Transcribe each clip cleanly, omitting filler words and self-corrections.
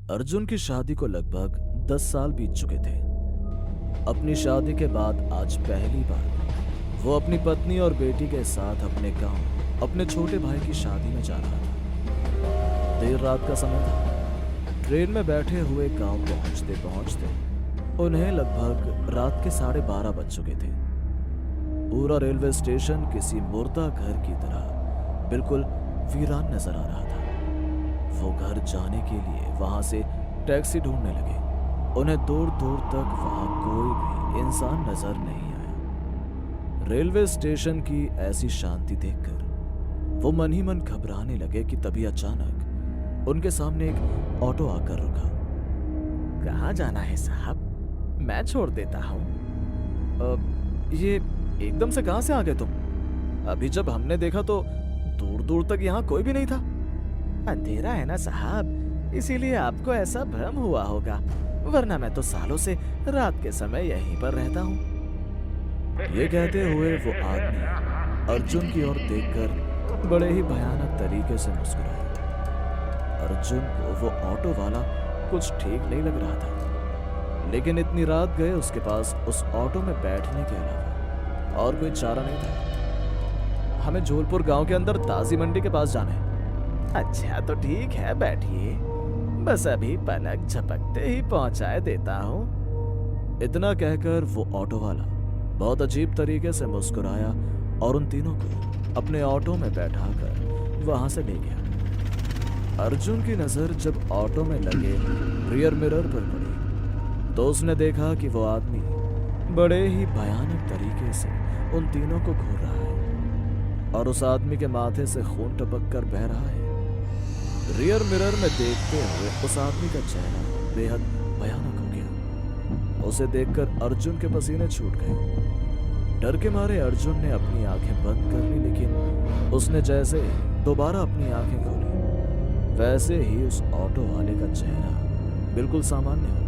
अर्जुन की शादी को लगभग 10 साल बीत चुके थे। अपनी शादी के बाद आज पहली बार वो अपनी पत्नी और बेटी के साथ अपने गांव अपने छोटे भाई की शादी में जा रहा था। देर रात का समय था। ट्रेन में बैठे हुए गांव पहुंचते पहुंचते उन्हें लगभग रात के 12:30 बज चुके थे। पूरा रेलवे स्टेशन किसी मुर्दा घर की तरह बिल्कुल वीरान नजर आ रहा था। वो घर जाने के लिए वहां से टैक्सी ढूंढने लगे। उन्हें दूर दूर तक वहां कोई भी इंसान नजर नहीं आया। रेलवे स्टेशन की ऐसी शांति देखकर वो मन ही मन घबराने लगे कि तभी अचानक उनके सामने एक ऑटो आकर रुका। कहाँ जाना है साहब? मैं छोड़ देता हूँ। ये एकदम से कहां से आ गए तुम? अभी जब हमने देखा तो दूर दूर तक यहाँ कोई भी नहीं था। अंधेरा है ना साहब, इसीलिए आपको ऐसा भ्रम हुआ होगा, वरना मैं तो सालों से रात के समय यहीं पर रहता हूँ। ये कहते हुए वो आदमी अर्जुन की ओर देखकर बड़े ही भयानक तरीके से मुस्कुराया। अर्जुन को वो ऑटो वाला कुछ ठीक नहीं लग रहा था, लेकिन इतनी रात गए उसके पास उस ऑटो में बैठने के अलावा और कोई चारा नहीं था। हमें झोलपुर गांव के अंदर ताजी मंडी के पास जाना है। अच्छा तो ठीक है, बैठिए, बस अभी पलक झपकते ही पहुंचाए देता हूँ। इतना कहकर वो ऑटो वाला बहुत अजीब तरीके से मुस्कुराया और उन तीनों को अपने ऑटो में बैठाकर वहां से ले गया। अर्जुन की नजर जब ऑटो में लगे रियर मिरर पर पड़ी तो उसने देखा कि वो आदमी बड़े ही भयानक तरीके से उन तीनों को घूर रहा है और उस आदमी के माथे से खून टपक कर बह रहा है। रियर मिरर में देखते हुए उस आदमी का चेहरा बेहद भयानक हो गया। उसे देखकर अर्जुन के पसीने छूट गए। डर के मारे अर्जुन ने अपनी आंखें बंद कर ली, लेकिन उसने जैसे दोबारा अपनी आंखें खोली वैसे ही उस ऑटो वाले का चेहरा बिल्कुल सामान्य हो गया।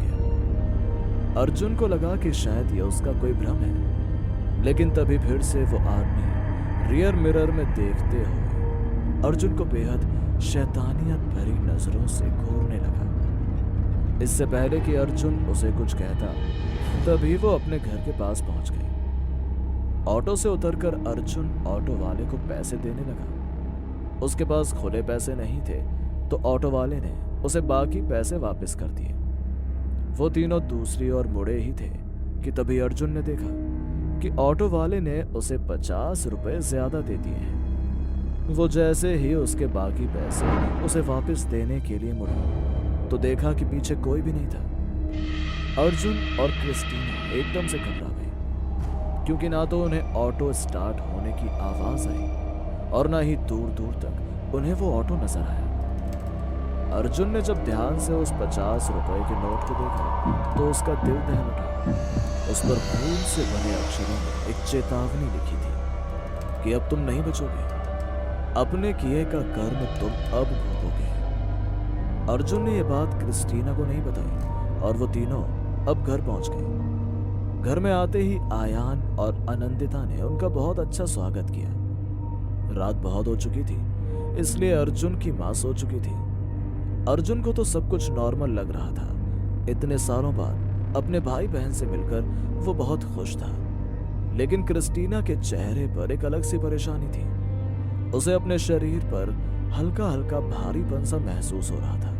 अर्जुन को लगा कि शायद यह उसका कोई भ्रम है, लेकिन तभी फिर से वो आदमी रियर मिरर में देखते हुए अर्जुन को बेहद शैतानियत भरी नजरों से घूरने लगा। इससे पहले कि अर्जुन उसे कुछ कहता तभी वो अपने घर के पास पहुंच गए। ऑटो से उतरकर अर्जुन ऑटो वाले को पैसे देने लगा। उसके पास खुले पैसे नहीं थे तो ऑटो वाले ने उसे बाकी पैसे वापस कर दिए। वो तीनों दूसरी ओर मुड़े ही थे कि तभी अर्जुन ने देखा कि ऑटो वाले ने उसे 50 रुपए ज्यादा दे दिए हैं। वो जैसे ही उसके बाकी पैसे उसे वापस देने के लिए मुड़ा तो देखा कि पीछे कोई भी नहीं था। अर्जुन और क्रिस्टीना एकदम से घबरा गए, क्योंकि ना तो उन्हें ऑटो स्टार्ट होने की आवाज आई और ना ही दूर दूर तक उन्हें वो ऑटो नजर आया। अर्जुन ने जब ध्यान से उस 50 रुपए के नोट को देखा तो उसका दिल दहल उठा। उस पर खून से बने अक्षरों में एक चेतावनी लिखी थी कि अब तुम नहीं बचोगे, अपने किए का कर्म तुम अब भोगोगे। अर्जुन ने यह बात क्रिस्टीना को नहीं बताई और वो तीनों अब घर पहुंच गए। घर में आते ही आयान और आनंदिता ने उनका बहुत अच्छा स्वागत किया। रात बहुत हो चुकी थी, इसलिए अर्जुन की मां सो चुकी थी। अर्जुन को तो सब कुछ नॉर्मल लग रहा था। इतने सालों बाद अपने भाई बहन से मिलकर वो बहुत खुश था, लेकिन क्रिस्टीना के चेहरे पर एक अलग सी परेशानी थी। उसे अपने शरीर पर हल्का हल्का भारीपन सा महसूस हो रहा था,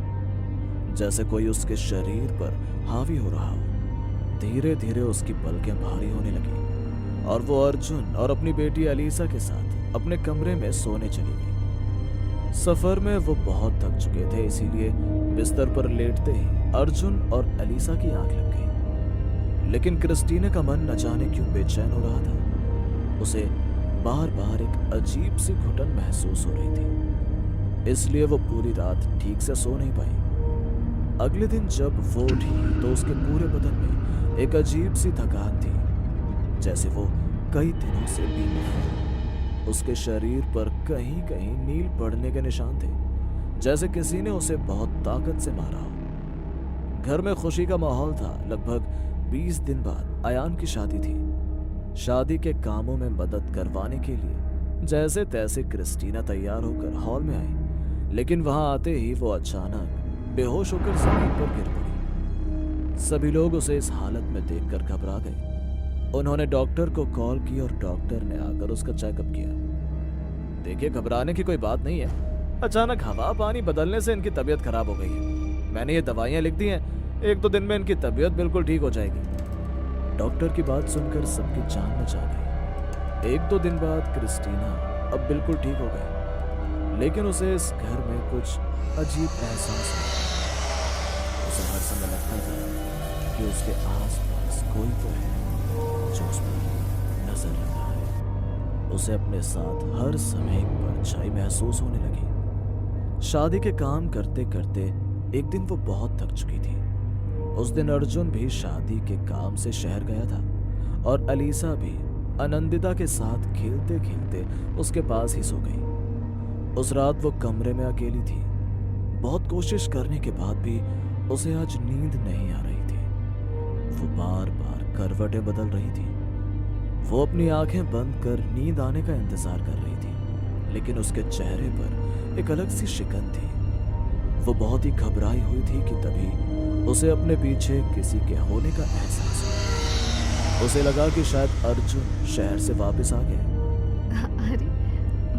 जैसे कोई उसके शरीर पर हावी हो रहा हो। धीरे धीरे उसकी पलकें भारी होने लगी और वो अर्जुन और अपनी बेटी अलीसा के साथ अपने कमरे में सोने चली गई। सफर में वो बहुत थक चुके थे, इसीलिए बिस्तर पर लेटते ही अर्जुन और अलीसा की आंख लग गई। लेकिन क्रिस्टीना का मन न जाने क्यों बेचैन हो रहा था। उसे बार बार एक अजीब सी घुटन महसूस हो रही थी, इसलिए वो पूरी रात ठीक से सो नहीं पाई। अगले दिन जब वो उठी तो उसके पूरे बदन में एक अजीब सी थकान थी, जैसे वो कई दिनों से बीमार है। उसके शरीर पर कहीं कहीं नील पड़ने के निशान थे, जैसे किसी ने उसे बहुत ताकत से मारा हो। घर में खुशी का माहौल था। लगभग 20 दिन बाद अयान की शादी थी। शादी के कामों में मदद करवाने के लिए जैसे तैसे क्रिस्टीना तैयार होकर हॉल में आई, लेकिन वहां आते ही वो अचानक बेहोश होकर जमीन पर गिर पड़ी। सभी लोग उसे इस हालत में देखकर घबरा गए। उन्होंने डॉक्टर को कॉल की और डॉक्टर ने आकर उसका चेकअप किया। देखिए, घबराने की कोई बात नहीं है, अचानक हवा पानी बदलने से इनकी तबीयत खराब हो गई है। मैंने ये दवाइयाँ लिख दी हैं, 1-2 दिन में इनकी तबीयत बिल्कुल ठीक हो जाएगी। डॉक्टर की बात सुनकर सबकी जान में जा गई। 1-2 दिन बाद क्रिस्टीना अब बिल्कुल ठीक हो गई, लेकिन उसे इस घर में कुछ अजीब एहसास हुआ। उसे हर समय लगता था कि उसके आसपास कोई तो है जो उस पर नजर रखा है। उसे अपने साथ हर समय एक परछाई महसूस होने लगी। शादी के काम करते करते एक दिन वो बहुत थक चुकी थी। उस दिन अर्जुन भी शादी के काम से शहर गया था और अलीसा भी आनंदिता के साथ खेलते खेलते उसके पास ही सो गई। उस रात वो कमरे में अकेली थी। बहुत कोशिश करने के बाद भी उसे आज नींद नहीं आ रही थी। वो बार बार करवटें बदल रही थी। वो अपनी आंखें बंद कर नींद आने का इंतजार कर रही थी, लेकिन उसके चेहरे पर एक अलग सी शिकन थी। वो बहुत ही घबराई हुई थी कि तभी उसे अपने पीछे किसी के होने का एहसास हुआ। उसे लगा कि शायद अर्जुन शहर से वापस आ गए। अरे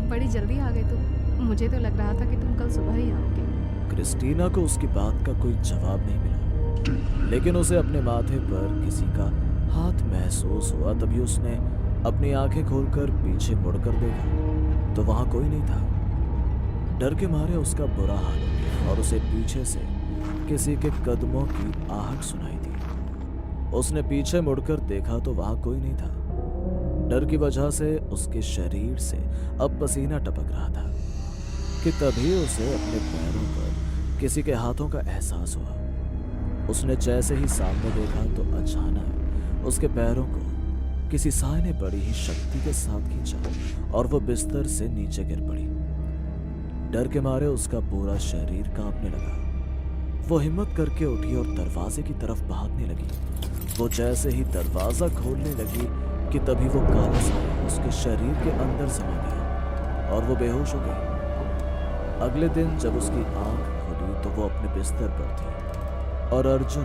बड़ी जल्दी आ गए तुम। मुझे तो लग रहा था कि तुम कल सुबह ही आओगे। क्रिस्टीना को उसकी बात का कोई जवाब नहीं मिला, लेकिन उसे अपने माथे पर किसी का हाथ महसूस हुआ। तभी उसने अपनी आंखें खोलकर पीछे मुड़कर देखा तो वहां कोई नहीं था। डर के मारे उसका बुरा हाल हो गया और उसे पीछे से किसी के कदमों की आहट सुनाई दी। उसने पीछे मुड़कर देखा तो वहां कोई नहीं था। डर की वजह से उसके शरीर से अब पसीना टपक रहा था कि तभी उसे अपने पैरों पर किसी के हाथों का एहसास हुआ। उसने जैसे ही सामने देखा तो अचानक उसके पैरों को किसी साय ने बड़ी ही शक्ति के साथ खींचा और वो बिस्तर से नीचे गिर पड़ी। डर के मारे उसका पूरा शरीर कांपने लगा। वो हिम्मत करके उठी और दरवाजे की तरफ भागने लगी। वो जैसे ही दरवाजा खोलने लगी कि तभी वो काला साया उसके शरीर के अंदर समा गया और वो बेहोश हो गई। अगले दिन जब उसकी आंख खुली तो वो अपने बिस्तर पर थी और अर्जुन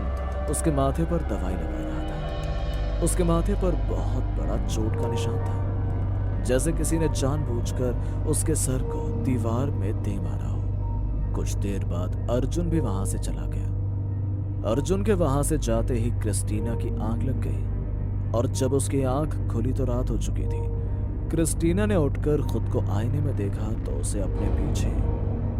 उसके माथे पर दवाई लगा रहा था। उसके माथे पर बहुत बड़ा चोट का निशान था, जैसे किसी ने जानबूझकर उसके सर को दीवार में दे मारा हो। कुछ देर बाद अर्जुन भी वहां से चला गया। अर्जुन के वहां से जाते ही क्रिस्टीना की आंख लग गई और जब उसकी आंख खुली तो रात हो चुकी थी। क्रिस्टीना ने उठकर खुद को आईने में देखा तो उसे अपने पीछे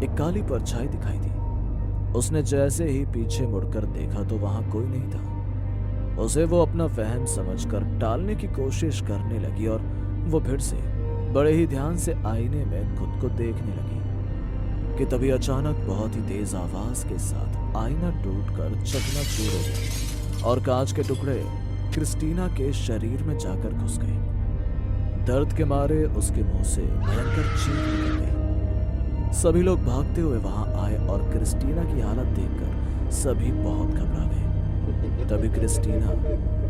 एक काली परछाई दिखाई दी। उसने जैसे ही पीछे मुड़कर देखा तो वहां कोई नहीं था। उसे वो अपना वहम समझकर टालने की कोशिश करने लगी और वो फिर से बड़े ही ध्यान से आईने में खुद को देखने लगी कि तभी अचानक बहुत ही तेज आवाज के साथ आईना टूटकर चकनाचूर हो गया और कांच के टुकड़े क्रिस्टीना के शरीर में जाकर घुस गए। दर्द के मारे उसके मुंह से भयंकर चीख निकल गई। सभी लोग भागते हुए वहां आए और क्रिस्टीना की हालत देखकर सभी बहुत घबरा गए। तभी क्रिस्टीना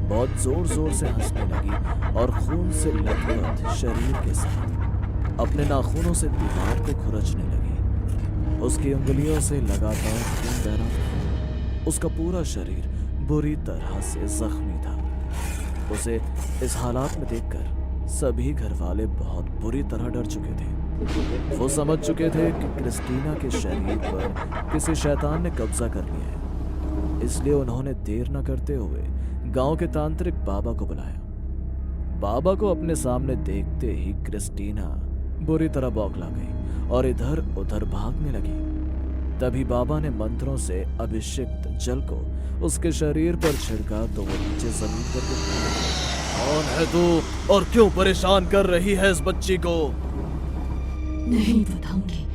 बहुत जोर जोर से हंसने लगी और खून से लथपथ शरीर के साथ अपने नाखूनों से दीवार को खुरचने लगी। उसकी उंगलियों से लगातार खून बह रहा था। उसका पूरा शरीर बुरी तरह से जख्मी था। उसे इस हालात में देखकर सभी घर वाले बहुत बुरी तरह डर चुके थे। वो समझ चुके थे कि क्रिस्टीना के शरीर पर किसी शैतान ने कब्जा कर लिया है, इसलिए उन्होंने देर न करते हुए गांव के तांत्रिक बाबा को बुलाया। बाबा को अपने सामने देखते ही क्रिस्टीना बुरी तरह बौखला गई और इधर उधर भागने लगी। तभी बाबा ने मंत्रों से अभिषिक्त जल को उसके शरीर पर छिड़का तो वो नीचे जमीन पर गिर गई। कौन है तू और क्यों परेशान कर रही है इस बच्ची को? नहीं बताऊंगी,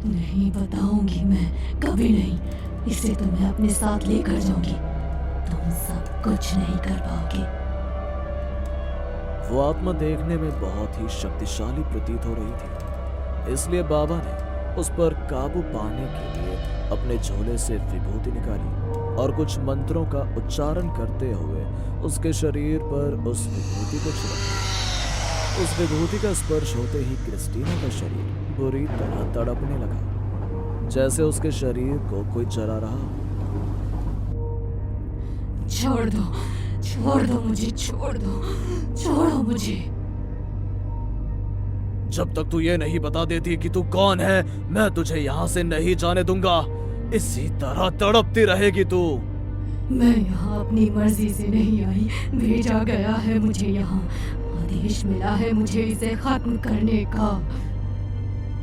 नहीं बताऊंगी, मैं कभी नहीं। इसे तो मैं अपने साथ लेकर जाऊंगी। तुम सब कुछ नहीं कर पाओगे। वो आत्मा देखने में बहुत ही शक्तिशाली प्रतीत हो रही थी, इसलिए बाबा ने उस पर काबू पाने के लिए अपने झोले से विभूति निकाली और कुछ मंत्रों का उच्चारण करते हुए उसके शरीर पर उस विभूति को छिड़का। उस विभूति का स्पर्श होते ही क्रिस्टीना का शरीर बुरी तरह तड़पने लगा, जैसे उसके शरीर को कोई जला रहा हो। छोड़ दो मुझे, छोड़ो मुझे। जब तक तू ये नहीं बता देती कि तू कौन है, मैं तुझे यहाँ से नहीं जाने दूंगा। इसी तरह तड़पती रहेगी तू। मैं यहाँ अपनी मर्जी से नहीं आई, भेजा गया है मुझे यहाँ। आदेश मिला है मुझे इसे खत्म करने का।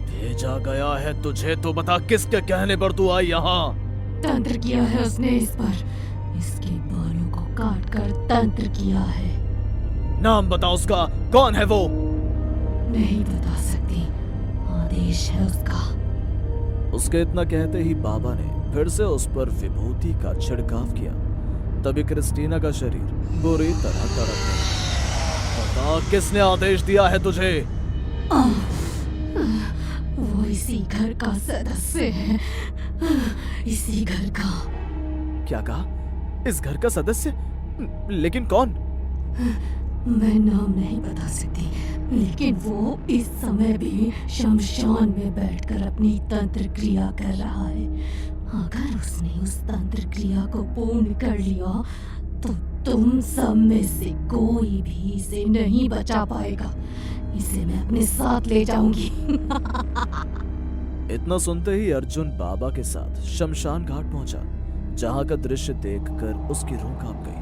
भेजा गया है तुझे तो बता, किसके कहने पर तू आई यहाँ? तंत्र किया है उसने इस पर, इसके बालों को काट कर तंत्र किया है। नाम बता उसका, कौन है वो? नहीं बता सकती, आदेश है उसका। उसके इतना कहते ही बाबा ने फिर से उस पर विभूति का छिड़काव किया। तभी क्रिस्टीना का शरीर बुरी तरह तड़प गया। बता, किसने आदेश दिया है तुझे? वो इसी घर का सदस्य है, इसी घर का। क्या कहा? इस घर का सदस्य? लेकिन कौन? मैं नाम नहीं बता सकती, लेकिन वो इस समय भी शमशान में बैठकर अपनी तंत्र क्रिया कर रहा है। अगर उसने उस तंत्र क्रिया को पूर्ण कर लिया तो तुम सब में से कोई भी इसे नहीं बचा पाएगा। इसे मैं अपने साथ ले जाऊंगी। इतना सुनते ही अर्जुन बाबा के साथ शमशान घाट पहुंचा, जहां का दृश्य देखकर उसकी रूह कांप गई।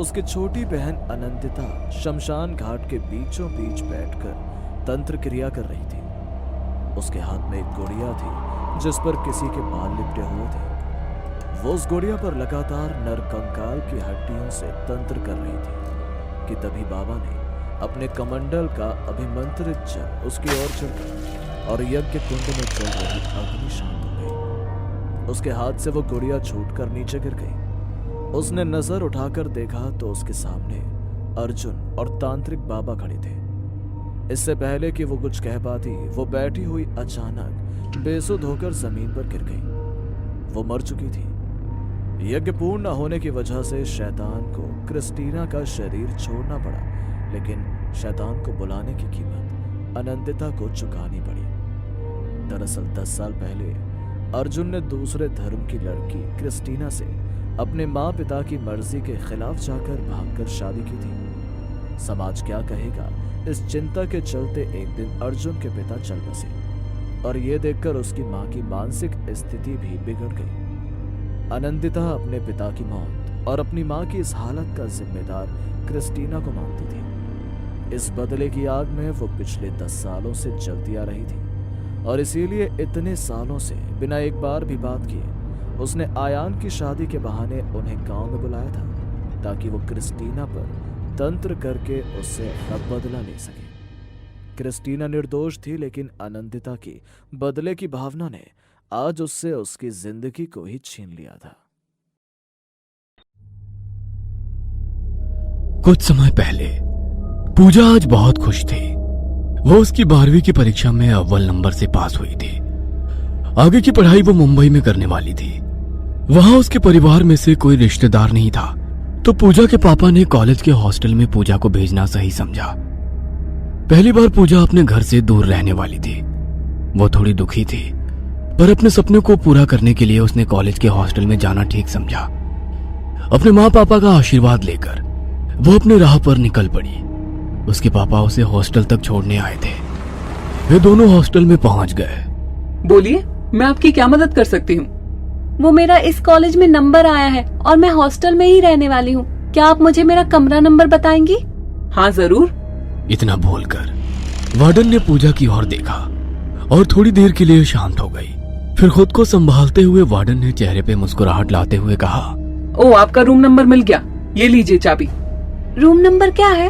उसकी छोटी बहन अनंतिता शमशान घाट के बीचों बीच बैठकर तंत्र क्रिया कर रही थी। उसके हाथ में एक गुड़िया थी जिस पर किसी के बाल लिपटे हुए थे। वो उस गुड़िया पर लगातार नरकंकाल की हड्डियों से तंत्र कर रही थी कि तभी बाबा ने अपने कमंडल का अभिमंत्रित जल उसकी ओर छिड़का और यज्ञ कुंड में चल रही अग्नि शांत हो गई। उसके हाथ से वो गुड़िया छूटकर नीचे गिर गई। उसने नजर उठाकर देखा तो उसके सामने अर्जुन और तांत्रिक बाबा खड़े थे। इससे पहले कि वो कुछ कह पाती, वो बैठी हुई अचानक बेसुध होकर जमीन पर गिर गई। वो मर चुकी थी। यज्ञ पूर्ण न होने की वजह से शैतान को क्रिस्टीना का शरीर छोड़ना पड़ा, लेकिन शैतान को बुलाने की कीमत अनंतिता को चुकानी पड़ी। दरअसल 10 साल पहले अर्जुन ने दूसरे धर्म की लड़की क्रिस्टीना से अपने माँ पिता की मर्जी के खिलाफ जाकर भागकर शादी की थी। समाज क्या कहेगा, इस चिंता के चलते एक दिन अर्जुन के पिता चल बसे और ये देखकर उसकी माँ की मानसिक स्थिति भी बिगड़ गई। अनंतिता अपने पिता की मौत और अपनी माँ की इस हालत का जिम्मेदार क्रिस्टीना को मानती थी। इस बदले की आग में वो पिछले 10 सालों से जलती आ रही थी और इसीलिए इतने सालों से बिना एक बार भी बात किए उसने आयान की शादी के बहाने उन्हें गांव में बुलाया था ताकि वो क्रिस्टीना पर तंत्र करके उससे अपना बदला ले सके। क्रिस्टीना निर्दोष थी, लेकिन अनंतिता की बदले की भावना ने आज उससे उसकी जिंदगी को ही छीन लिया था। कुछ समय पहले पूजा आज बहुत खुश थी। वो उसकी 12वीं की परीक्षा में अव्वल नंबर से पास हुई थी। आगे की पढ़ाई वो मुंबई में करने वाली थी। वहां उसके परिवार में से कोई रिश्तेदार नहीं था, तो पूजा के पापा ने कॉलेज के हॉस्टल में पूजा को भेजना सही समझा। पहली बार पूजा अपने घर से दूर रहने वाली थी। वो थोड़ी दुखी थी, पर अपने सपने को पूरा करने के लिए उसने कॉलेज के हॉस्टल में जाना ठीक समझा। अपने माँ पापा का आशीर्वाद लेकर वो अपने राह पर निकल पड़ी। उसके पापा उसे हॉस्टल तक छोड़ने आए थे। वे दोनों हॉस्टल में पहुंच गए। बोलिए, मैं आपकी क्या मदद कर सकती हूँ? वो मेरा इस कॉलेज में नंबर आया है और मैं हॉस्टल में ही रहने वाली हूँ। क्या आप मुझे मेरा कमरा नंबर बताएंगी? हाँ जरूर। इतना बोलकर वार्डन ने पूजा की ओर देखा और थोड़ी देर के लिए शांत हो गई। फिर खुद को संभालते हुए वार्डन ने चेहरे पे मुस्कुराहट लाते हुए कहा, ओ, आपका रूम नंबर मिल गया, ये लीजिए चाबी। रूम नंबर क्या है?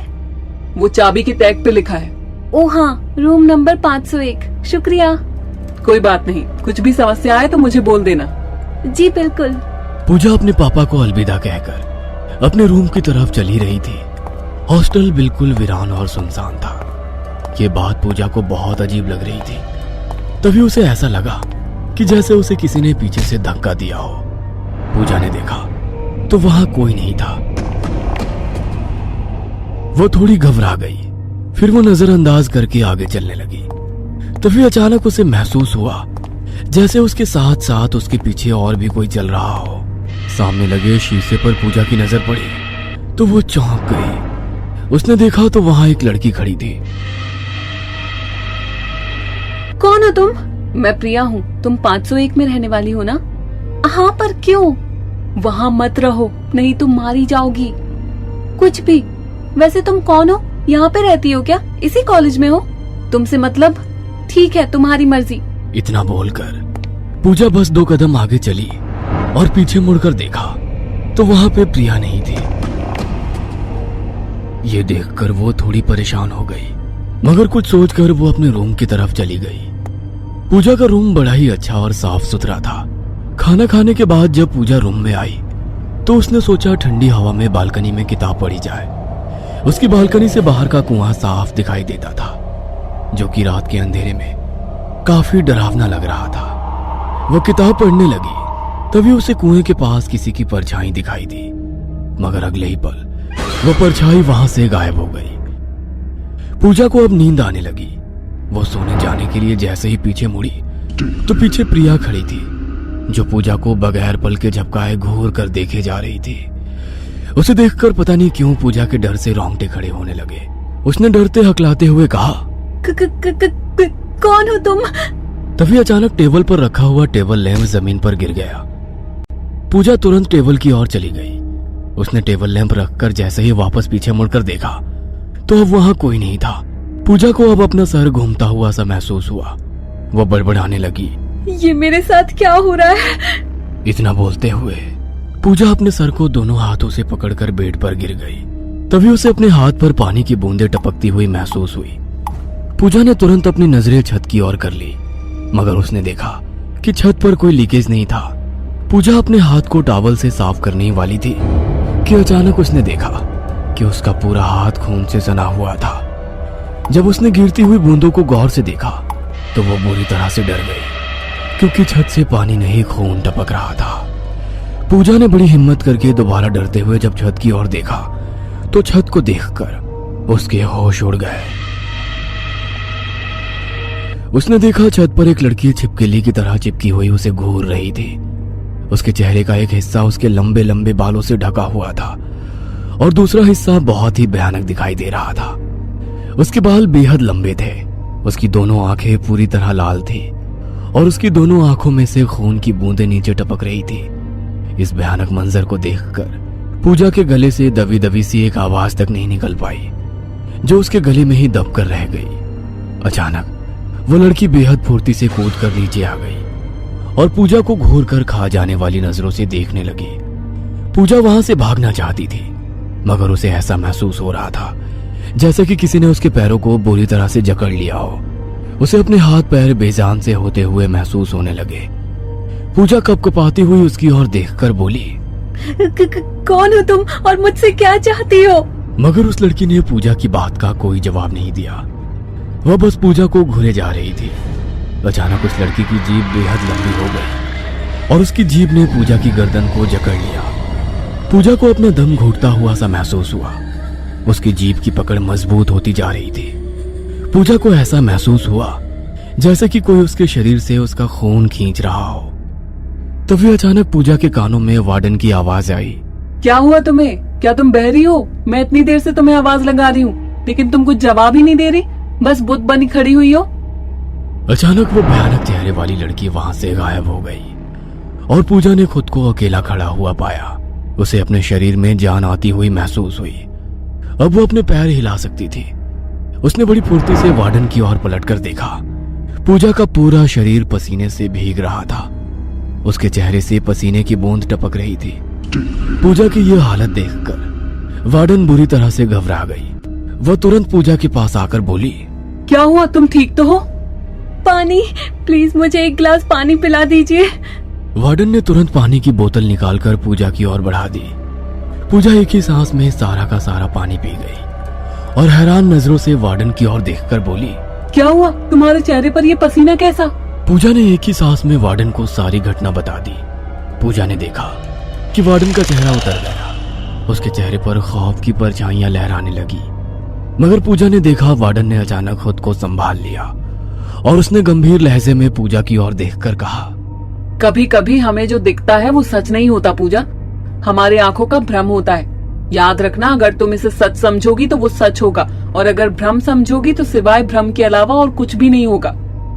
वो चाबी के टैग पे लिखा है। ओ हाँ, रूम नंबर 501। शुक्रिया। कोई बात नहीं, कुछ भी समस्या आए तो मुझे बोल देना। जी बिल्कुल। पूजा अपने पापा को अलविदा कहकर अपने रूम की तरफ चली रही थी। हॉस्टल बिल्कुल वीरान और सुनसान था। ये बात पूजा को बहुत अजीब लग रही थी। तभी उसे ऐसा लगा कि जैसे उसे किसी ने पीछे से धक्का दिया हो। पूजा ने देखा तो वहां कोई नहीं था। वो थोड़ी घबरा गई, फिर वो नजरअंदाज करके आगे चलने लगी। तभी अचानक उसे महसूस हुआ जैसे उसके साथ साथ उसके पीछे और भी कोई चल रहा हो। सामने लगे शीशे पर पूजा की नजर पड़ी तो वो चौंक गई। उसने देखा तो वहां एक लड़की खड़ी थी। कौन हो तुम? मैं प्रिया हूँ। तुम 501 में रहने वाली हो ना? हाँ, पर क्यों? वहाँ मत रहो, नहीं तुम मारी जाओगी। कुछ भी। वैसे तुम कौन हो? यहाँ पे रहती हो क्या? इसी कॉलेज में हो? तुमसे मतलब? ठीक है, तुम्हारी मर्जी। इतना बोलकर पूजा बस 2 कदम आगे चली और पीछे मुड़कर देखा तो वहां पे प्रिया नहीं थी। ये देखकर वो थोड़ी परेशान हो गई, मगर कुछ सोचकर वो अपने रूम की तरफ चली गई। पूजा का रूम बड़ा ही अच्छा और साफ सुथरा था। खाना खाने के बाद जब पूजा रूम में आई तो उसने सोचा ठंडी हवा में बालकनी में किताब पढ़ी जाए। उसकी बालकनी से बाहर का कुआं साफ दिखाई देता था, जो कि रात के अंधेरे में काफी डरावना लग रहा था। वो किताब पढ़ने लगी, तभी उसे कुएं के पास किसी की परछाई दिखाई दी, मगर अगले ही पल वो परछाई वहां से गायब हो गई। पूजा को अब नींद आने लगी। वो सोने जाने के लिए जैसे ही पीछे मुड़ी तो पीछे प्रिया खड़ी थी, जो पूजा को बगैर पल के झपकाए घूर कर देखे जा रही थी। उसे देखकर पता नहीं क्यों पूजा के डर से रोंगटे खड़े होने लगे। उसने डरते हकलाते हुए कहा, कौन हो तुम? तभी अचानक टेबल पर रखा हुआ टेबल लैंप जमीन पर गिर गया। पूजा तुरंत टेबल की ओर चली गई। उसने टेबल लैंप रखकर जैसे ही वापस पीछे मुड़कर देखा तो अब वहां कोई नहीं था। पूजा को अब अपना सर घूमता हुआ सा महसूस हुआ। वो बड़बड़ाने लगी, ये मेरे साथ क्या हो रहा है? इतना बोलते हुए पूजा अपने सर को दोनों हाथों से पकड़कर बेड पर गिर गई। तभी उसे अपने हाथ पर पानी की बूंदें टपकती हुई महसूस हुई। पूजा ने तुरंत अपनी नजरें छत की ओर कर ली, मगर उसने देखा कि छत पर कोई लीकेज नहीं था। पूजा अपने हाथ को टॉवल से साफ करने ही वाली थी कि अचानक उसने देखा कि उसका पूरा हाथ खून से सना हुआ था। जब उसने गिरती हुई बूंदों को गौर से देखा तो वो बुरी तरह से डर गई, क्योंकि छत से पानी नहीं खून टपक रहा था। पूजा ने बड़ी हिम्मत करके दोबारा डरते हुए जब छत की ओर देखा तो छत को देखकर उसके होश उड़ गए। उसने देखा छत पर एक लड़की छिपकली की तरह चिपकी हुई उसे घूर रही थी। उसके चेहरे का एक हिस्सा उसके लंबे लंबे बालों से ढका हुआ था और दूसरा हिस्सा बहुत ही भयानक दिखाई दे रहा था। उसके बाल बेहद लंबे थे। उसकी दोनों आंखें पूरी तरह लाल थी और उसकी दोनों आंखों में से खून की बूंदें नीचे टपक रही थी। इस भयानक मंजर को देखकर पूजा के गले से दबी दबी सी एक आवाज तक नहीं निकल पाई, जो उसके गले में ही दब कर रह गई। अचानक वो लड़की बेहद फुर्ती से कूद कर नीचे आ गई और पूजा को घूर कर खा जाने वाली नजरों से देखने लगी। पूजा वहां से भागना चाहती थी, मगर उसे ऐसा महसूस हो रहा था जैसे कि किसी ने उसके पैरों को बुरी तरह से जकड़ लिया हो। उसे अपने हाथ पैर बेजान से होते हुए महसूस होने लगे। पूजा कपकपाती हुई उसकी ओर देखकर बोली, कौन हो तुम और मुझसे क्या चाहती हो? मगर उस लड़की ने पूजा की बात का कोई जवाब नहीं दिया। वह बस पूजा को घूरे जा रही थी। अचानक उस लड़की की जीभ बेहद लंबी हो गई और उसकी जीभ ने पूजा की गर्दन को जकड़ लिया। पूजा को अपना दम घुटता हुआ सा महसूस हुआ। उसकी जीभ की पकड़ मजबूत होती जा रही थी। पूजा को ऐसा महसूस हुआ जैसे कि कोई उसके शरीर से उसका खून खींच रहा हो। तभी अचानक पूजा के कानों में वार्डन की आवाज आई, क्या हुआ तुम्हें? क्या तुम बहरी हो? मैं इतनी देर से तुम्हें आवाज लगा रही हूँ, लेकिन तुम कुछ जवाब ही नहीं दे रही, बस बुत बनी खड़ी हुई हो। अचानक वो भयानक चेहरे वाली लड़की वहां से गायब हो गई और पूजा ने खुद को अकेला खड़ा हुआ पाया। उसे अपने शरीर में जान आती हुई महसूस हुई। अब वो अपने पैर हिला सकती थी। उसने बड़ी फुर्ती से वार्डन की ओर पलटकर देखा। पूजा का पूरा शरीर पसीने से भीग रहा था। उसके चेहरे से पसीने की बूंद टपक रही थी। पूजा की यह हालत देखकर वार्डन बुरी तरह से घबरा गई। वह तुरंत पूजा के पास आकर बोली, क्या हुआ? तुम ठीक तो हो? पानी, प्लीज मुझे एक गिलास पानी पिला दीजिए। वार्डन ने तुरंत पानी की बोतल निकालकर पूजा की ओर बढ़ा दी। पूजा एक ही सांस में सारा का सारा पानी पी गई और हैरान नजरों से वार्डन की ओर देखकर बोली, क्या हुआ? तुम्हारे चेहरे पर ये पसीना कैसा? पूजा ने एक ही सांस में वार्डन को सारी घटना बता दी। पूजा ने देखा कि वार्डन का चेहरा उतर गया। उसके चेहरे पर खौफ की परछाइयां लहराने लगी। मगर पूजा ने देखा वार्डन ने अचानक खुद को संभाल लिया और उसने गंभीर लहजे में पूजा की ओर देखकर कहा, कभी कभी हमें जो दिखता है वो सच नहीं होता पूजा, हमारी आंखों का भ्रम होता है। याद रखना, अगर तुम इसे सच समझोगी तो वो सच होगा, और अगर भ्रम समझोगी तो सिवाय भ्रम के अलावा और कुछ भी नहीं होगा।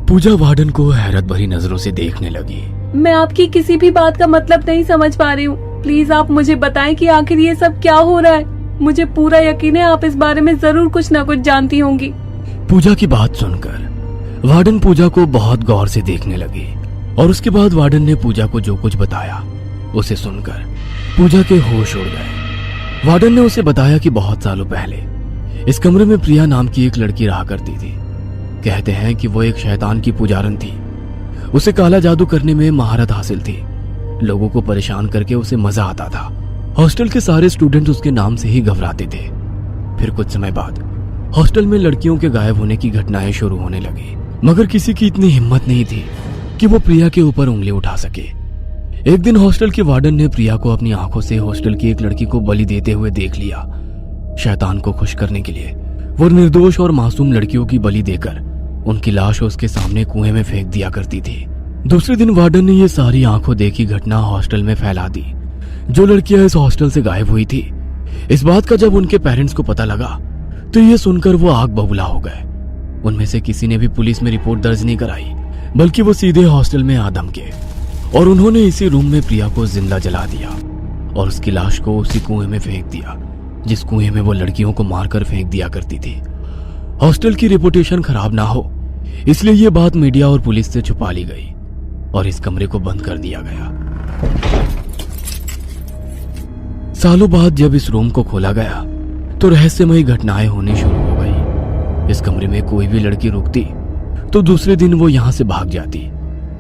पूजा वार्डन को हैरत भरी नजरों से देखने लगी। मैं आपकी किसी भी बात का मतलब नहीं समझ पा रही हूँ। प्लीज आप मुझे बताएं कि आखिर ये सब क्या हो रहा है। मुझे पूरा यकीन है आप इस बारे में जरूर कुछ न कुछ जानती होंगी। पूजा की बात सुनकर वार्डन पूजा को बहुत गौर से देखने लगी और उसके बाद वार्डन ने पूजा को जो कुछ बताया उसे सुनकर पूजा के होश उड़ गए। वार्डन ने उसे बताया कि बहुत सालों पहले इस कमरे में प्रिया नाम की एक लड़की रहा करती थी। कहते हैं कि वो एक शैतान की पुजारन थी। उसे काला जादू करने में महारत हासिल थी। लोगों को परेशान करके उसे मजा आता था। हॉस्टल के सारे स्टूडेंट उसके नाम से ही घबराते थे। फिर कुछ समय बाद हॉस्टल में लड़कियों के गायब होने की घटनाएं शुरू होने लगी, मगर किसी की इतनी हिम्मत नहीं थी कि वो प्रिया के ऊपर उंगली उठा सके। एक दिन हॉस्टल के वार्डन ने प्रिया को अपनी आंखों से हॉस्टल की एक लड़की को बलि देते हुए देख लिया। शैतान को खुश करने के लिए वो निर्दोष और मासूम लड़कियों की बलि देकर उनकी लाश उसके सामने कुएं में फेंक दिया करती थी। दूसरे दिन वार्डन ने ये सारी आंखों देखी घटना हॉस्टल में फैला दी। जो लड़कियां इस हॉस्टल से गायब हुई थी, इस बात का जब उनके पेरेंट्स को पता लगा तो ये सुनकर वो आग बबूला हो गए। उनमें से किसी ने भी पुलिस में रिपोर्ट दर्ज नहीं कराई, बल्कि वो सीधे हॉस्टल में आ धमके और उन्होंने इसी रूम में प्रिया को जिंदा जला दिया और उसकी लाश को उसी कुएं में फेंक दिया जिस कुएं में वो लड़कियों को मारकर फेंक दिया करती थी। हॉस्टल की रेपुटेशन खराब ना हो इसलिए ये बात मीडिया और पुलिस से छुपा ली गई और इस कमरे को बंद कर दिया गया। सालों बाद जब इस रूम को खोला गया तो रहस्यमयी घटनाएं होनी शुरू हो गई। इस कमरे में कोई भी लड़की रुकती तो दूसरे दिन वो यहां से भाग जाती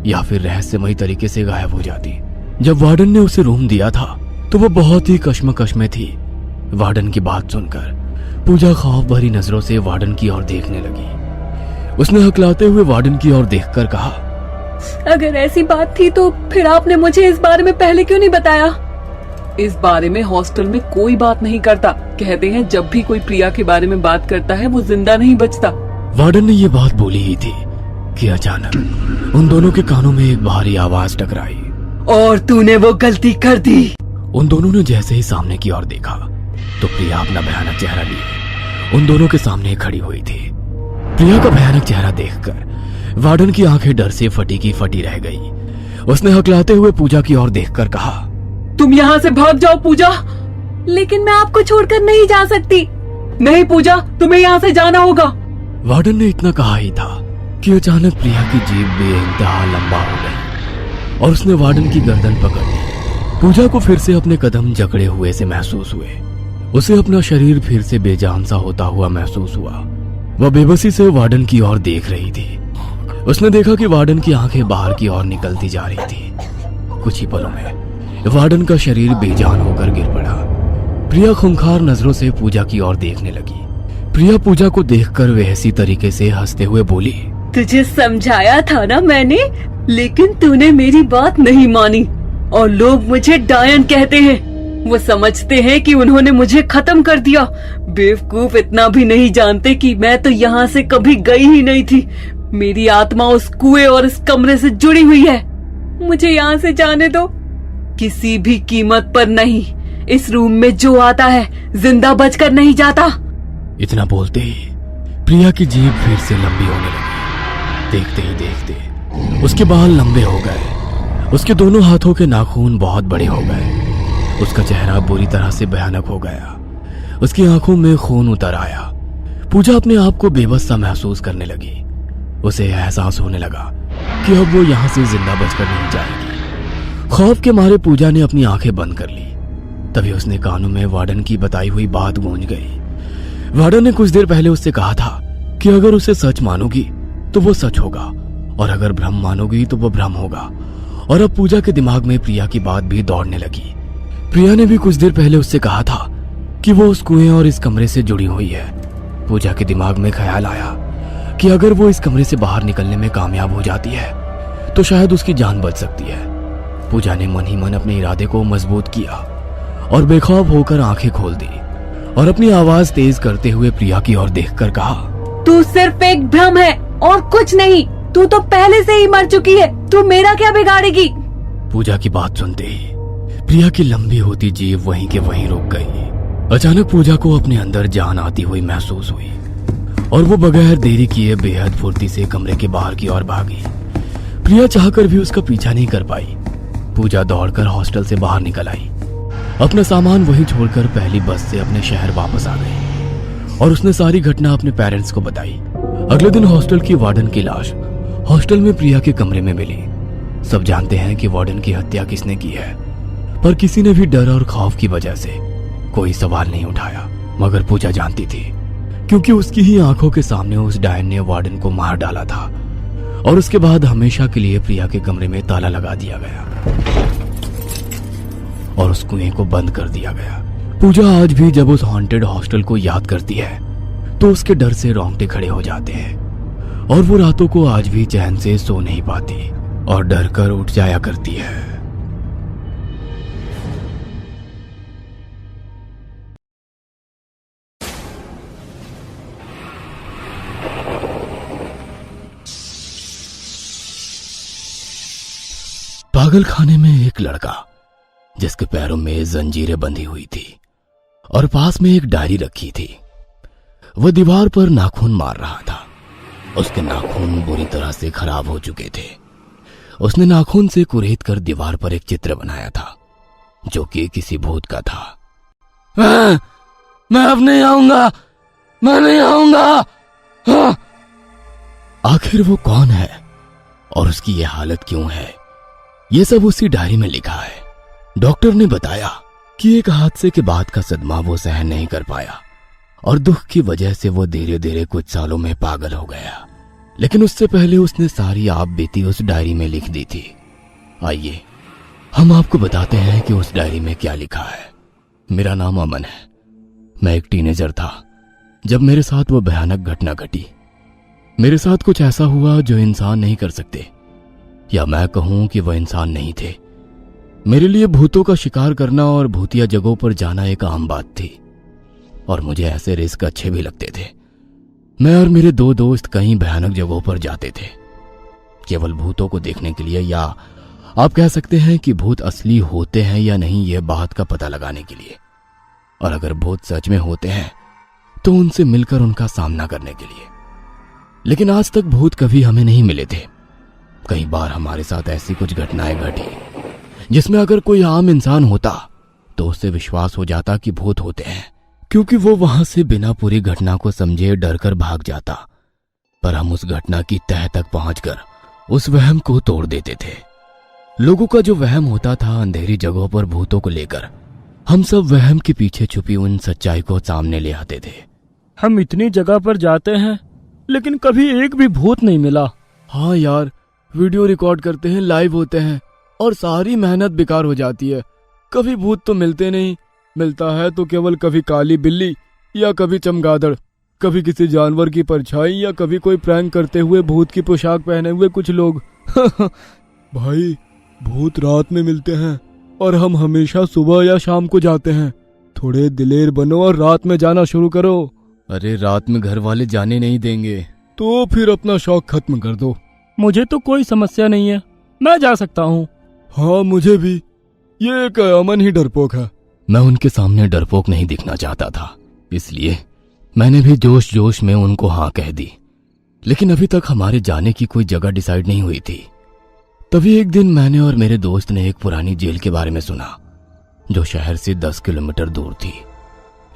या फिर रहस्यमयी तरीके से गायब हो जाती। जब वार्डन ने उसे रूम दिया था तो वो बहुत ही कश्मकश में थी। वार्डन की बात सुनकर पूजा खौफ भरी नजरों से वार्डन की ओर देखने लगी। उसने हकलाते हुए वार्डन की ओर देखकर कहा, अगर ऐसी बात थी तो फिर आपने मुझे इस बारे में पहले क्यों नहीं बताया? इस बारे में हॉस्टल में कोई बात नहीं करता। कहते हैं जब भी कोई प्रिया के बारे में बात करता है वो जिंदा नहीं बचता। वार्डन ने ये बात बोली ही थी कि अचानक उन दोनों के कानों में एक भारी आवाज टकराई। और तूने वो गलती कर दी। उन दोनों ने जैसे ही सामने की ओर देखा तो प्रिया अपना भयानक चेहरा लिए उन दोनों के सामने खड़ी हुई थी। प्रिया का भयानक चेहरा देखकर वार्डन की आंखें डर से फटी की फटी रह गई। उसने हकलाते हुए पूजा की ओर देखकर कहा, तुम यहाँ से भाग जाओ पूजा। लेकिन मैं आपको छोड़कर नहीं जा सकती। नहीं पूजा, तुम्हें यहाँ से जाना होगा। वार्डन ने इतना कहा ही था कि अचानक प्रिया की जीभ बेइंतहा लंबा हो गई और उसने वार्डन की गर्दन पकड़ ली। पूजा को फिर से अपने कदम जकड़े हुए से महसूस हुए। उसे अपना शरीर फिर से बेजान सा होता हुआ महसूस हुआ। वह बेबसी से वार्डन की ओर देख रही थी। उसने देखा कि वार्डन की आंखें बाहर की ओर निकलती जा रही थी। कुछ ही पलों में वार्डन का शरीर बेजान होकर गिर पड़ा। प्रिया खूंखार नजरों से पूजा की ओर देखने लगी। प्रिया पूजा को देखकर वैसी तरीके से हंसते हुए बोली, तुझे समझाया था ना मैंने, लेकिन तूने मेरी बात नहीं मानी और लोग मुझे डायन कहते हैं। वो समझते हैं कि उन्होंने मुझे खत्म कर दिया। बेवकूफ इतना भी नहीं जानते कि मैं तो यहाँ से कभी गई ही नहीं थी। मेरी आत्मा उस कुएं और इस कमरे से जुड़ी हुई है। मुझे यहाँ से जाने दो, किसी भी कीमत पर नहीं। इस रूम में जो आता है जिंदा बचकर नहीं जाता। इतना बोलते ही प्रिया की जीभ फिर से लंबी होने लगी। देखते ही देखते उसके बाल लंबे हो गए। उसके दोनों हाथों के नाखून बहुत बड़े हो गए। उसका चेहरा बुरी तरह से भयानक हो गया। उसकी आंखों में खून उतर आया। पूजा अपने आप को बेबस सा महसूस करने लगी। उसे एहसास होने लगा कि अब वो यहाँ से जिंदा बचकर नहीं जाएगी। खौफ के मारे पूजा ने अपनी आंखें बंद कर ली। तभी उसने कानों में वार्डन की बताई हुई बात गूंज गई। वार्डन ने कुछ देर पहले उससे कहा था कि अगर उसे सच मानोगी तो वो सच होगा और अगर भ्रम मानोगी तो वो भ्रम होगा। और अब पूजा के दिमाग में प्रिया की बात भी दौड़ने लगी। प्रिया ने भी कुछ देर पहले उससे कहा था कि वो उस कुएं और इस कमरे से जुड़ी हुई है। पूजा के दिमाग में ख्याल आया कि अगर वो इस कमरे से बाहर निकलने में कामयाब हो जाती है तो शायद उसकी जान बच सकती है। पूजा ने मन ही मन अपने इरादे को मजबूत किया और बेखौफ होकर आंखें खोल दी और अपनी आवाज तेज करते हुए प्रिया की ओर देखकर कहा, तू सिर्फ एक भ्रम है और कुछ नहीं। तू तो पहले से ही मर चुकी है। तू मेरा क्या बिगाड़ेगी? पूजा की बात सुनते ही प्रिया की लंबी होती जीभ वहीं के वहीं रुक गई। अचानक पूजा को अपने अंदर जान आती हुई महसूस हुई और वो बगैर देरी किए बेहद फुर्ती से कमरे के बाहर की ओर भागी। प्रिया चाहकर भी उसका पीछा नहीं कर पाई। पूजा दौड़कर हॉस्टल से बाहर निकल आई। अपना सामान वहीं छोड़कर पहली बस से अपने शहर वापस आ गई और उसने सारी घटना अपने पेरेंट्स को बताई। अगले दिन हॉस्टल की वार्डन की लाश हॉस्टल में प्रिया के कमरे में मिली। सब जानते हैं कि वार्डन की हत्या किसने की है, पर किसी ने भी डर और खौफ की वजह से कोई सवाल नहीं उठाया। मगर पूजा जानती थी, क्योंकि उसकी ही आंखों के सामने उस डायन ने वार्डन को मार डाला था और उसके बाद हमेशा के लिए प्रिया के कमरे में ताला लगा दिया गया और उस कुएं को बंद कर दिया गया। पूजा आज भी जब उस हॉन्टेड हॉस्टल को याद करती है तो उसके डर से रोंगटे खड़े हो जाते हैं और वो रातों को आज भी चैन से सो नहीं पाती और डर कर उठ जाया करती है। पागल खाने में एक लड़का जिसके पैरों में जंजीरें बंधी हुई थी और पास में एक डायरी रखी थी, वह दीवार पर नाखून मार रहा था। उसके नाखून बुरी तरह से खराब हो चुके थे। उसने नाखून से कुरेद कर दीवार पर एक चित्र बनाया था जो कि किसी भूत का था। मैं अब नहीं आऊंगा, मैं नहीं आऊंगा। हाँ। आखिर वो कौन है और उसकी ये हालत क्यों है, ये सब उसी डायरी में लिखा है। डॉक्टर ने बताया कि एक हादसे के बाद का सदमा वो सहन नहीं कर पाया और दुख की वजह से वो धीरे धीरे कुछ सालों में पागल हो गया। लेकिन उससे पहले उसने सारी आप बीती उस डायरी में लिख दी थी। आइए हम आपको बताते हैं कि उस डायरी में क्या लिखा है। मेरा नाम अमन है। मैं एक टीनेजर था जब मेरे साथ वो भयानक घटना घटी। मेरे साथ कुछ ऐसा हुआ जो इंसान नहीं कर सकते, या मैं कहूं कि वह इंसान नहीं थे। मेरे लिए भूतों का शिकार करना और भूतिया जगहों पर जाना एक आम बात थी और मुझे ऐसे रिस्क अच्छे भी लगते थे। मैं और मेरे दो दोस्त कई भयानक जगहों पर जाते थे केवल भूतों को देखने के लिए, या आप कह सकते हैं कि भूत असली होते हैं या नहीं यह बात का पता लगाने के लिए, और अगर भूत सच में होते हैं तो उनसे मिलकर उनका सामना करने के लिए। लेकिन आज तक भूत कभी हमें नहीं मिले थे। कई बार हमारे साथ ऐसी कुछ घटनाएं घटी जिसमें अगर कोई आम इंसान होता तो उससे विश्वास हो जाता कि भूत होते हैं, क्योंकि वो वहां से बिना पूरी घटना को समझे डर कर भाग जाता। पर हम उस घटना की तह तक पहुंचकर उस वहम को तोड़ देते थे। लोगों का जो वहम होता था अंधेरी जगहों पर भूतों को लेकर, हम सब वहम के पीछे छुपी उन सच्चाई को सामने ले आते थे। हम इतनी जगह पर जाते हैं लेकिन कभी एक भी भूत नहीं मिला। हाँ यार, वीडियो रिकॉर्ड करते हैं, लाइव होते हैं और सारी मेहनत बेकार हो जाती है। कभी भूत तो मिलते नहीं, मिलता है तो केवल कभी काली बिल्ली या कभी चमगादड़, कभी किसी जानवर की परछाई या कभी कोई प्रैंक करते हुए भूत की पोशाक पहने हुए कुछ लोग। भाई, भूत रात में मिलते हैं और हम हमेशा सुबह या शाम को जाते हैं। थोड़े दिलेर बनो और रात में जाना शुरू करो। अरे रात में घर वाले जाने नहीं देंगे। तो फिर अपना शौक खत्म कर दो। मुझे तो कोई समस्या नहीं है, मैं जा सकता हूँ। हाँ मुझे भी, ये एक अमन ही डरपोक है। मैं उनके सामने डरपोक नहीं दिखना चाहता था, इसलिए मैंने भी जोश जोश में उनको हाँ कह दी। लेकिन अभी तक हमारे जाने की कोई जगह डिसाइड नहीं हुई थी। तभी एक दिन मैंने और मेरे दोस्त ने एक पुरानी जेल के बारे में सुना जो शहर से 10 किलोमीटर दूर थी।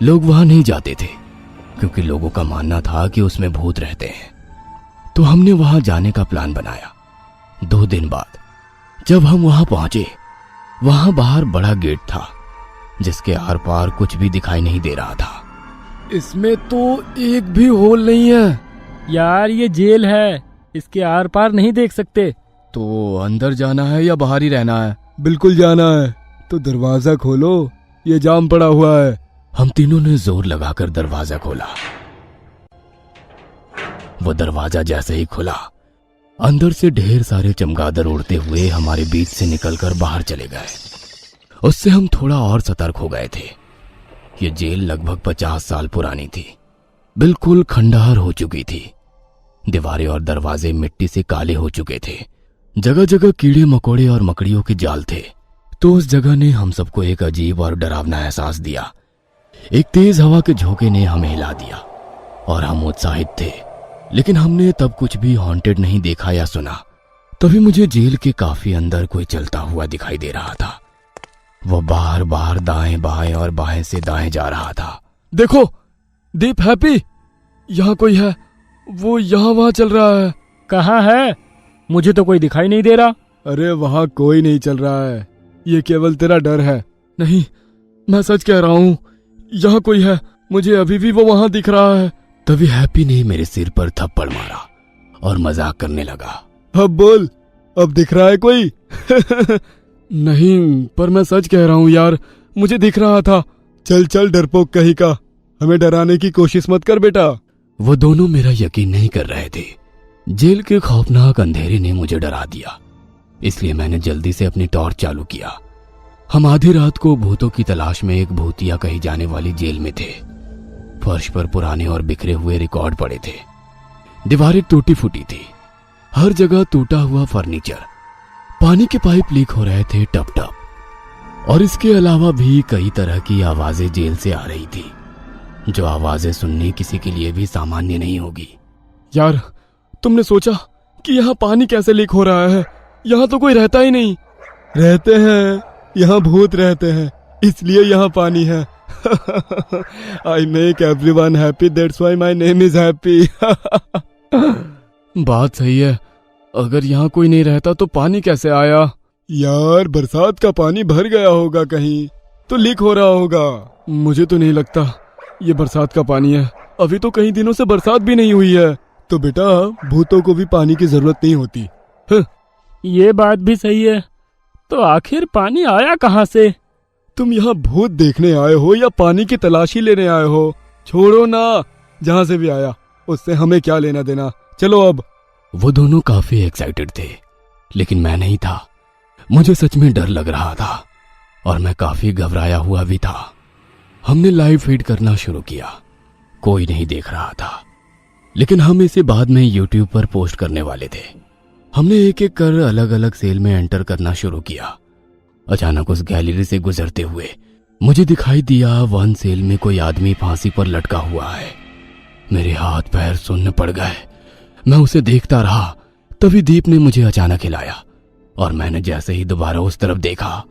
लोग वहां नहीं जाते थे क्योंकि लोगों का मानना था कि उसमें भूत रहते हैं। तो हमने वहां जाने का प्लान बनाया। 2 दिन बाद जब हम वहां पहुंचे, वहां बाहर बड़ा गेट था जिसके आर पार कुछ भी दिखाई नहीं दे रहा था। इसमें तो एक भी होल नहीं है। यार ये जेल है, इसके आर पार नहीं देख सकते। तो अंदर जाना है या बाहर ही रहना है? बिल्कुल जाना है। तो दरवाजा खोलो, ये जाम पड़ा हुआ है। हम तीनों ने जोर लगाकर दरवाजा खोला। वो दरवाजा जैसे ही खुला, अंदर से ढेर सारे चमगादड़ उड़ते हुए हमारे बीच से निकलकर बाहर चले गए। उससे हम थोड़ा और सतर्क हो गए थे। ये जेल लगभग 50 साल पुरानी थी, बिल्कुल खंडहर हो चुकी थी। दीवारें और दरवाजे मिट्टी से काले हो चुके थे। जगह जगह कीड़े मकोड़े और मकड़ियों के जाल थे। तो उस जगह ने हम सबको एक अजीब और डरावना एहसास दिया। एक तेज हवा के झोंके ने हमें हिला दिया और हम उत्साहित थे, लेकिन हमने तब कुछ भी हॉन्टेड नहीं देखा या सुना। तभी मुझे जेल के काफी अंदर कोई चलता हुआ दिखाई दे रहा था। वो बार बार दाएं बाएं और बाएं से दाएं जा रहा था। देखो दीप, हैप्पी, यहाँ कोई है। वो यहाँ वहाँ चल रहा है। कहाँ है? मुझे तो कोई दिखाई नहीं दे रहा। अरे वहाँ कोई नहीं चल रहा है, ये केवल तेरा डर है। नहीं, मैं सच कह रहा हूँ, यहाँ कोई है। मुझे अभी भी वो वहाँ दिख रहा है। तभी हैप्पी ने मेरे सिर पर थप्पड़ मारा और मजाक करने लगा। अब बोल, अब दिख रहा है कोई? नहीं, पर मैं सच कह रहा हूँ यार, मुझे दिख रहा था। चल चल डरपोक कहीं का, हमें डराने की कोशिश मत कर बेटा। वो दोनों मेरा यकीन नहीं कर रहे थे। जेल के खौफनाक अंधेरे ने मुझे डरा दिया, इसलिए मैंने जल्दी से अपनी टॉर्च चालू किया। हम आधी रात को भूतों की तलाश में एक भूतिया कही जाने वाली जेल में थे। फर्श पर पुराने और बिखरे हुए रिकॉर्ड पड़े थे। दीवारें टूटी फूटी थी, हर जगह टूटा हुआ फर्नीचर, पानी के पाइप लीक हो रहे थे टप टप। और इसके अलावा भी कई तरह की आवाजें जेल से आ रही थी, जो आवाजें सुननी किसी के लिए भी सामान्य नहीं होगी। यार, तुमने सोचा कि यहाँ पानी कैसे लीक हो रहा है? यहाँ तो कोई रहता ही नहीं। रहते हैं, यहाँ भूत रहते हैं, इसलिए यहाँ पानी है। I make everyone happy, that's why my name is happy. बात सही है, अगर यहाँ कोई नहीं रहता तो पानी कैसे आया? यार, बरसात का पानी भर गया होगा कहीं, तो लीक हो रहा होगा। मुझे तो नहीं लगता ये बरसात का पानी है। अभी तो कई दिनों से बरसात भी नहीं हुई है। तो बेटा, भूतों को भी पानी की जरूरत नहीं होती। ये बात भी सही है। तो आखिर पानी आया कहाँ से? तुम यहाँ भूत देखने आए हो या पानी की तलाशी लेने आए हो? छोड़ो ना, जहाँ से भी आया उससे हमें क्या लेना देना। चलो अब। वो दोनों काफी एक्साइटेड थे, लेकिन मैं नहीं था। मुझे सच में डर लग रहा था और मैं काफी घबराया हुआ भी था। हमने लाइव फीड करना शुरू किया। कोई नहीं देख रहा था, लेकिन हम इसे बाद में यूट्यूब पर पोस्ट करने वाले थे। हमने एक एक कर अलग अलग सेल में एंटर करना शुरू किया। अचानक उस गैलरी से गुजरते हुए मुझे दिखाई दिया वन सेल में कोई आदमी फांसी पर लटका हुआ है। मेरे हाथ पैर सुन्न पड़ गए। मैं उसे देखता रहा, तभी दीप ने मुझे अचानक हिलाया और मैंने जैसे ही दोबारा उस तरफ देखा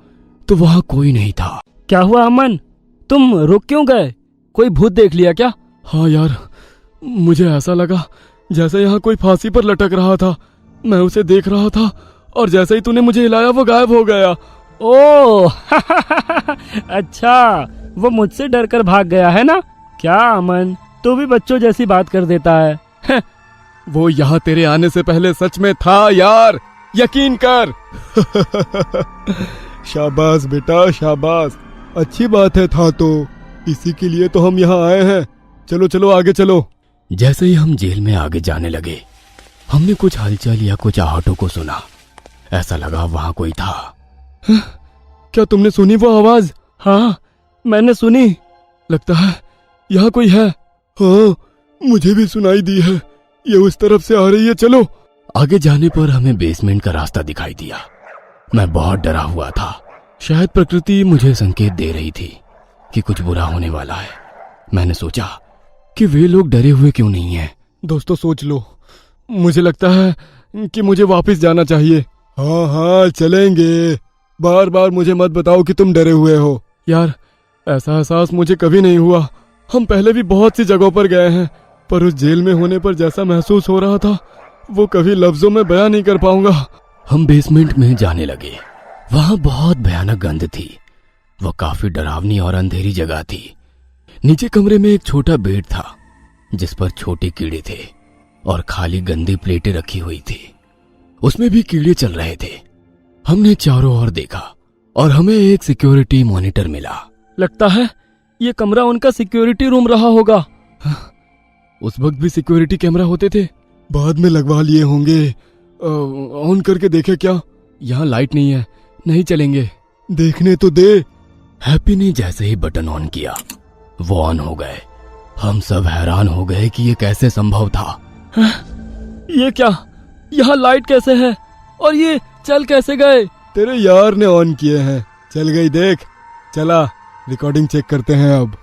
तो वहां कोई नहीं था। क्या हुआ अमन, तुम रुक क्यों गए? कोई भूत देख लिया क्या? हाँ यार, मुझे ऐसा लगा जैसे यहाँ कोई फांसी पर लटक रहा था। मैं उसे देख रहा था और जैसे ही तूने मुझे हिलाया वो गायब हो गया। ओह अच्छा, वो मुझसे डरकर भाग गया है ना? क्या अमन, तू भी बच्चों जैसी बात कर देता है। वो यहाँ तेरे आने से पहले सच में था यार, यकीन कर। शाबाश बेटा, शाबाश, अच्छी बात है था तो। इसी के लिए तो हम यहाँ आए हैं। चलो चलो आगे चलो। जैसे ही हम जेल में आगे जाने लगे, हमने कुछ हलचल या कुछ आहटों को सुना। ऐसा लगा वहां कोई था। क्या तुमने सुनी वो आवाज? हाँ, मैंने सुनी। लगता है यहाँ कोई है। हाँ, मुझे भी सुनाई दी है। ये उस तरफ से आ रही है। चलो। आगे जाने पर हमें बेसमेंट का रास्ता दिखाई दिया। मैं बहुत डरा हुआ था। शायद प्रकृति मुझे संकेत दे रही थी कि कुछ बुरा होने वाला है। मैंने सोचा कि वे लोग डरे हुए क्यों नहीं हैं। दोस्तों सोच लो, मुझे लगता है कि मुझे वापस जाना चाहिए। हाँ हाँ चलेंगे, बार बार मुझे मत बताओ कि तुम डरे हुए हो। यार, ऐसा एहसास मुझे कभी नहीं हुआ। हम पहले भी बहुत सी जगहों पर गए हैं, पर उस जेल में होने पर जैसा महसूस हो रहा था वो कभी लफ्जों में बयां नहीं कर पाऊंगा। हम बेसमेंट में जाने लगे। वहां बहुत भयानक गंध थी। वो काफी डरावनी और अंधेरी जगह थी। नीचे कमरे में एक छोटा बेड था जिस पर छोटे कीड़े थे और खाली गंदी प्लेटें रखी हुई थी। उसमें भी कीड़े चल रहे थे। हमने चारों ओर देखा और हमें एक सिक्योरिटी मॉनिटर मिला। लगता है ये कमरा उनका सिक्योरिटी रूम रहा होगा। उस वक्त भी सिक्योरिटी कैमरा होते थे, बाद में लगवा लिए होंगे। ऑन करके देखे क्या? यहाँ लाइट नहीं है, नहीं चलेंगे। देखने तो दे। हैप्पी ने जैसे ही बटन ऑन किया वो ऑन हो गए। हम सब हैरान हो गए कि ये कैसे संभव था। ये क्या? यहाँ लाइट कैसे है और ये चल कैसे गए? तेरे यार ने ऑन किए हैं, चल गई देख। चला रिकॉर्डिंग चेक करते हैं अब।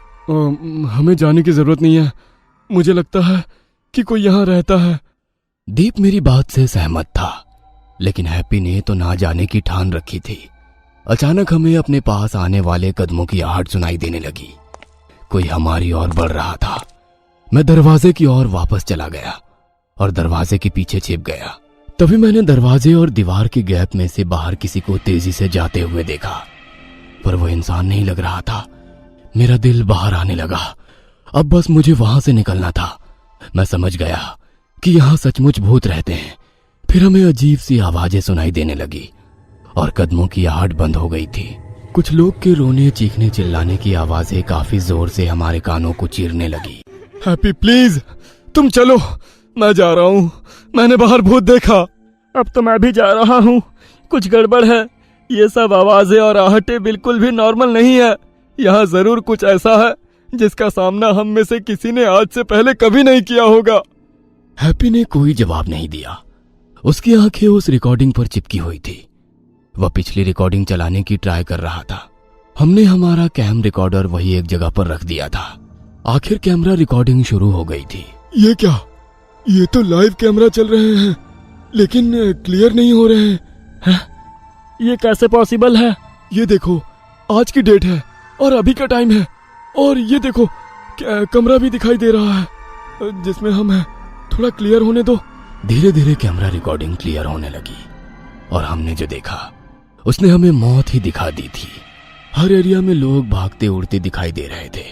हमें जाने की जरूरत नहीं है, मुझे लगता है कि कोई यहाँ रहता है। दीप मेरी बात से सहमत था, लेकिन हैप्पी ने तो ना जाने की ठान रखी थी। अचानक हमें अपने पास आने वाले कदमों की आहट सुनाई देने लगी। कोई हमारी ओर बढ़ रहा था। मैं दरवाजे की ओर वापस चला गया और दरवाजे के पीछे छिप गया। तभी मैंने दरवाजे और दीवार के गैप में से बाहर किसी को तेजी से जाते हुए देखा, पर वो इंसान नहीं लग रहा था। मेरा दिल बाहर आने लगा। अब बस मुझे वहां से निकलना था। मैं समझ गया कि यहाँ सचमुच भूत रहते हैं। फिर हमें अजीब सी आवाजें सुनाई देने लगी और कदमों की आहट बंद हो गई थी। कुछ लोग के रोने, चीखने, चिल्लाने की आवाजें काफी जोर से हमारे कानों को चीरने लगी। हैप्पी प्लीज तुम चलो, मैं जा रहा हूँ। मैंने बाहर भूत देखा। अब तो मैं भी जा रहा हूँ। कुछ गड़बड़ है। ये सब आवाजें और आहटें बिल्कुल भी नॉर्मल नहीं है। यहाँ जरूर कुछ ऐसा है जिसका सामना हम में से किसी ने आज से पहले कभी नहीं किया होगा। हैप्पी ने कोई जवाब नहीं दिया। उसकी आंखें उस रिकॉर्डिंग पर चिपकी हुई थी। वह पिछली रिकॉर्डिंग चलाने की ट्राई कर रहा था। हमने हमारा कैम रिकॉर्डर वही एक जगह पर रख दिया था। आखिर कैमरा रिकॉर्डिंग शुरू हो गई थी। ये क्या? ये तो लाइव कैमरा चल रहे हैं, लेकिन क्लियर नहीं हो रहे हैं। ये कैसे पॉसिबल है? ये देखो, आज की डेट है और अभी का टाइम है, और ये देखो कमरा भी दिखाई दे रहा है जिसमें हम हैं। थोड़ा क्लियर होने दो। धीरे धीरे कैमरा रिकॉर्डिंग क्लियर होने लगी और हमने जो देखा उसने हमें मौत ही दिखा दी थी। हर एरिया में लोग भागते उड़ते दिखाई दे रहे थे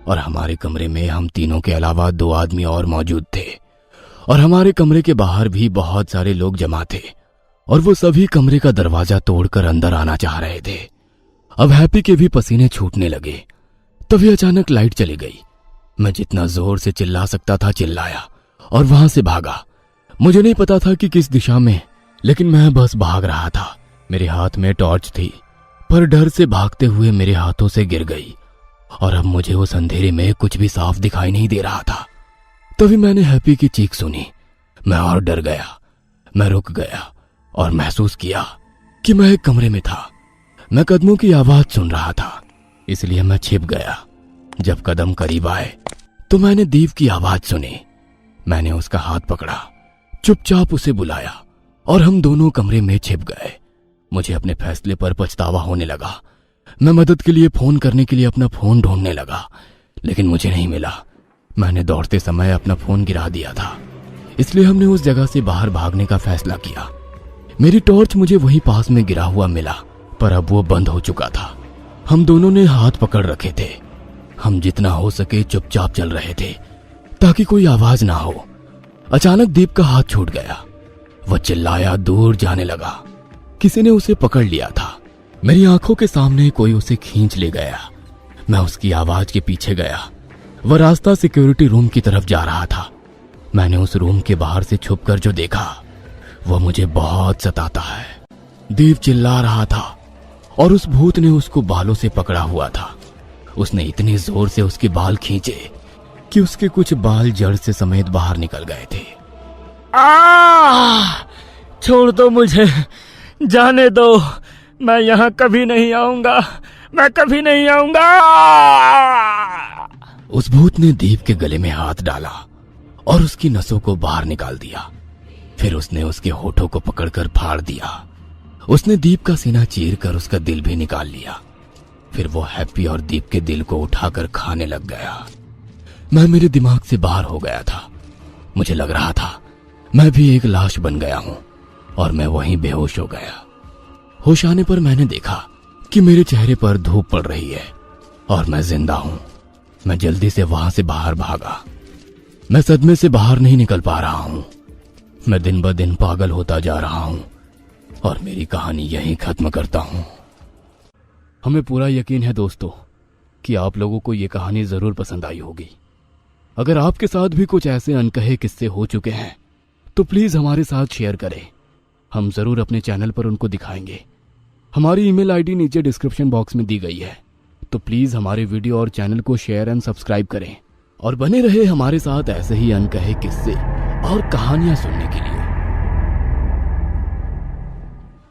और हमारे कमरे में हम तीनों के अलावा 2 आदमी और मौजूद थे, और हमारे कमरे के बाहर भी बहुत सारे लोग जमा थे और वो सभी कमरे का दरवाजा तोड़कर अंदर आना चाह रहे थे। अब हैप्पी के भी पसीने छूटने लगे। तभी अचानक लाइट चली गई। मैं जितना जोर से चिल्ला सकता था चिल्लाया और वहां से भागा। मुझे नहीं पता था कि किस दिशा में, लेकिन मैं बस भाग रहा था। मेरे हाथ में टॉर्च थी, पर डर से भागते हुए मेरे हाथों से गिर गई और अब मुझे उस अंधेरे में कुछ भी साफ दिखाई नहीं दे रहा था। तभी मैंने हैप्पी की चीख सुनी। मैं और डर गया। मैं रुक गया और महसूस किया कि मैं एक कमरे में था। मैं कदमों की आवाज सुन रहा था, इसलिए मैं छिप गया। जब कदम करीब आए तो मैंने दीप की आवाज सुनी। मैंने उसका हाथ पकड़ा, चुपचाप उसे बुलाया और हम दोनों कमरे में छिप गए। मुझे अपने फैसले पर पछतावा होने लगा। मैं मदद के लिए फोन करने के लिए अपना फोन ढूंढने लगा, लेकिन मुझे नहीं मिला। मैंने दौड़ते समय अपना फोन गिरा दिया था, इसलिए हमने उस जगह से बाहर भागने का फैसला किया। मेरी टॉर्च मुझे वहीं पास में गिरा हुआ मिला, पर अब वो बंद हो चुका था। हम दोनों ने हाथ पकड़ रखे थे। हम जितना हो सके चुपचाप चल रहे थे ताकि कोई आवाज ना हो। अचानक दीप का हाथ छूट गया। वह चिल्लाया, दूर जाने लगा। किसी ने उसे पकड़ लिया था। मेरी आंखों के सामने कोई उसे खींच ले गया। मैं उसकी आवाज के पीछे गया। वह रास्ता सिक्योरिटी रूम की तरफ जा रहा था। मैंने उस रूम के बाहर से छुपकर जो देखा वह मुझे बहुत सताता है। दीप चिल्ला रहा था और उस भूत ने उसको बालों से पकड़ा हुआ था। उसने इतनी जोर से उसके बाल खींचे कि उसके कुछ बाल जड़ से समेत बाहर निकल गए थे। छोड़ दो मुझे, जाने दो। मैं यहाँ कभी नहीं आऊंगा, मैं कभी नहीं आऊंगा। उस भूत ने दीप के गले में हाथ डाला और उसकी नसों को बाहर निकाल दिया। फिर उसने उसके होठों को पकड़कर फाड़ दिया। उसने दीप का सीना चीरकर उसका दिल भी निकाल लिया। फिर वो हैप्पी और दीप के दिल को उठाकर खाने लग गया। मैं मेरे दिमाग से बाहर हो गया था। मुझे लग रहा था मैं भी एक लाश बन गया हूं और मैं वहीं बेहोश हो गया। होश आने पर मैंने देखा कि मेरे चेहरे पर धूप पड़ रही है और मैं जिंदा हूं। मैं जल्दी से वहां से बाहर भागा। मैं सदमे से बाहर नहीं निकल पा रहा हूं। मैं दिन ब दिन पागल होता जा रहा हूं और मेरी कहानी यहीं खत्म करता हूं। हमें पूरा यकीन है दोस्तों कि आप लोगों को ये कहानी जरूर पसंद आई होगी। अगर आपके साथ भी कुछ ऐसे अनकहे किस्से हो चुके हैं तो प्लीज हमारे साथ शेयर करें। हम जरूर अपने चैनल पर उनको दिखाएंगे। हमारी ईमेल आईडी नीचे डिस्क्रिप्शन बॉक्स में दी गई है, तो प्लीज हमारे वीडियो और चैनल को शेयर एंड सब्सक्राइब करें और बने रहे हमारे साथ ऐसे ही अनकहे किस्से और कहानियां सुनने के लिए।